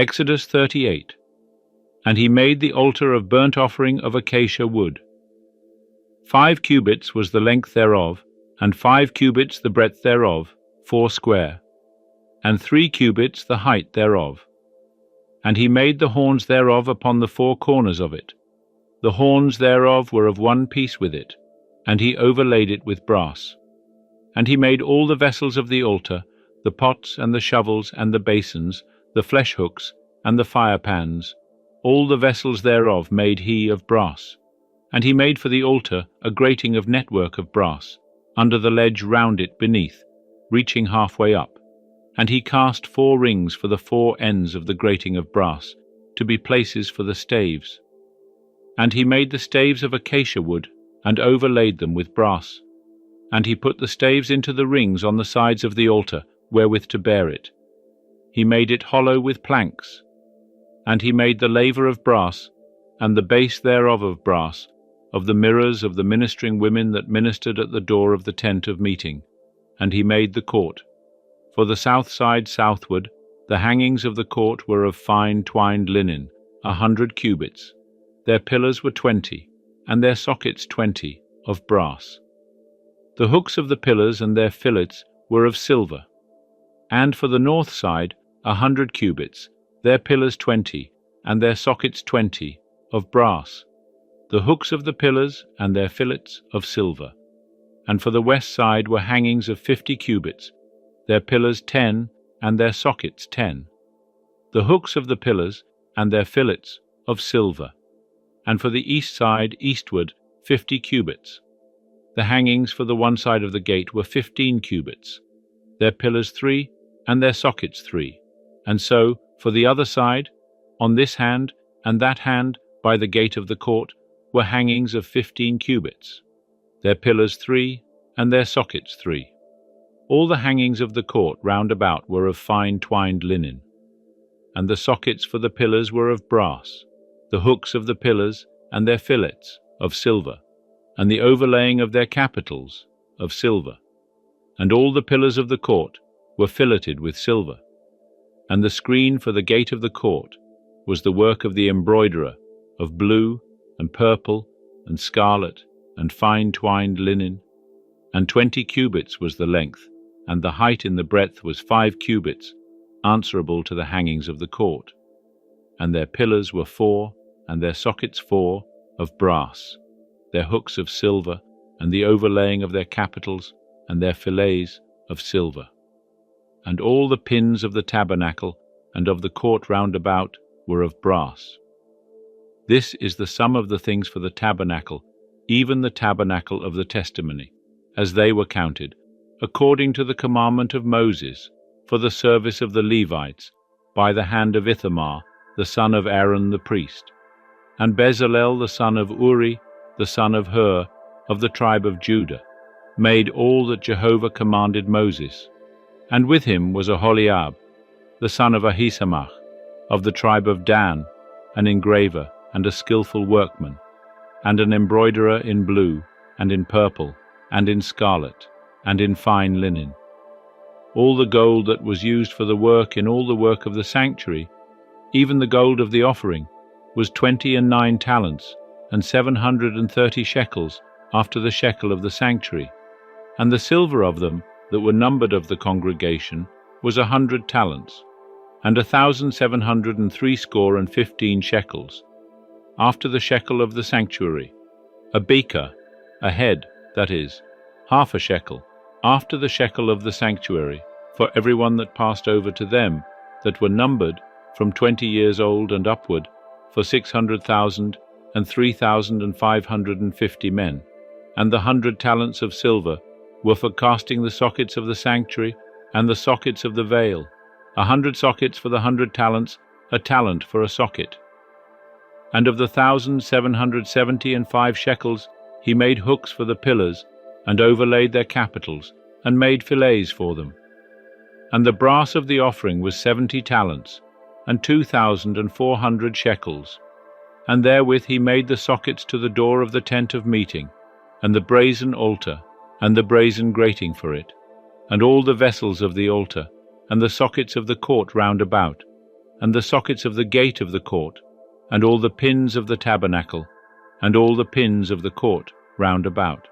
Exodus 38. And he made the altar of burnt offering of acacia wood. 5 cubits was the length thereof, and 5 cubits the breadth thereof, 4 square, and 3 cubits the height thereof. And he made the horns thereof upon the 4 corners of it. The horns thereof were of one piece with it, and he overlaid it with brass. And he made all the vessels of the altar, the pots and the shovels and the basins, the flesh hooks and the fire pans, all the vessels thereof made he of brass. And he made for the altar a grating of network of brass, under the ledge round it beneath, reaching halfway up. And he cast 4 rings for the 4 ends of the grating of brass, to be places for the staves. And he made the staves of acacia wood, and overlaid them with brass. And he put the staves into the rings on the sides of the altar, wherewith to bear it. He made it hollow with planks. And he made the laver of brass, and the base thereof of brass, of the mirrors of the ministering women that ministered at the door of the tent of meeting. And he made the court. For the south side southward, the hangings of the court were of fine twined linen, 100 cubits. Their pillars were 20, and their sockets 20, of brass. The hooks of the pillars and their fillets were of silver. And for the north side, 100 cubits, their pillars 20, and their sockets 20, of brass. The hooks of the pillars and their fillets of silver. And for the west side were hangings of 50 cubits, their pillars 10, and their sockets 10. The hooks of the pillars and their fillets of silver. And for the east side eastward 50 cubits. The hangings for the one side of the gate were 15 cubits, their pillars 3, and their sockets 3. And so, for the other side, on this hand and that hand by the gate of the court, were hangings of 15 cubits, their pillars 3, and their sockets 3. All the hangings of the court round about were of fine twined linen. And the sockets for the pillars were of brass, the hooks of the pillars and their fillets of silver, and the overlaying of their capitals of silver. And all the pillars of the court were filleted with silver. And the screen for the gate of the court was the work of the embroiderer, of blue and purple and scarlet and fine twined linen. And 20 cubits was the length, and the height in the breadth was 5 cubits, answerable to the hangings of the court. And their pillars were 4, and their sockets 4, of brass, their hooks of silver, and the overlaying of their capitals, and their fillets of silver. And all the pins of the tabernacle and of the court round about were of brass. This is the sum of the things for the tabernacle, even the tabernacle of the testimony, as they were counted, according to the commandment of Moses, for the service of the Levites, by the hand of Ithamar, the son of Aaron the priest, and Bezalel the son of Uri, the son of Hur, of the tribe of Judah, made all that Jehovah commanded Moses. And with him was Aholiab, the son of Ahisamach, of the tribe of Dan, an engraver and a skillful workman, and an embroiderer in blue, and in purple, and in scarlet, and in fine linen. All the gold that was used for the work in all the work of the sanctuary, even the gold of the offering, was 29 talents, and 730 shekels, after the shekel of the sanctuary. And the silver of them, that were numbered of the congregation, was 100 talents, and 1,760 shekels, after the shekel of the sanctuary. A beker, a head, that is, half a shekel, after the shekel of the sanctuary, for every one that passed over to them, that were numbered, from 20 years old and upward, for 600,000 and 3,550 men. And the 100 talents of silver were for casting the sockets of the sanctuary and the sockets of the veil, 100 sockets for the 100 talents, a talent for a socket. And of the 1,775 shekels he made hooks for the pillars, and overlaid their capitals, and made fillets for them. And the brass of the offering was 70 talents, and 2,400 shekels. And therewith he made the sockets to the door of the tent of meeting, and the brazen altar, and the brazen grating for it, and all the vessels of the altar, and the sockets of the court round about, and the sockets of the gate of the court, and all the pins of the tabernacle, and all the pins of the court round about.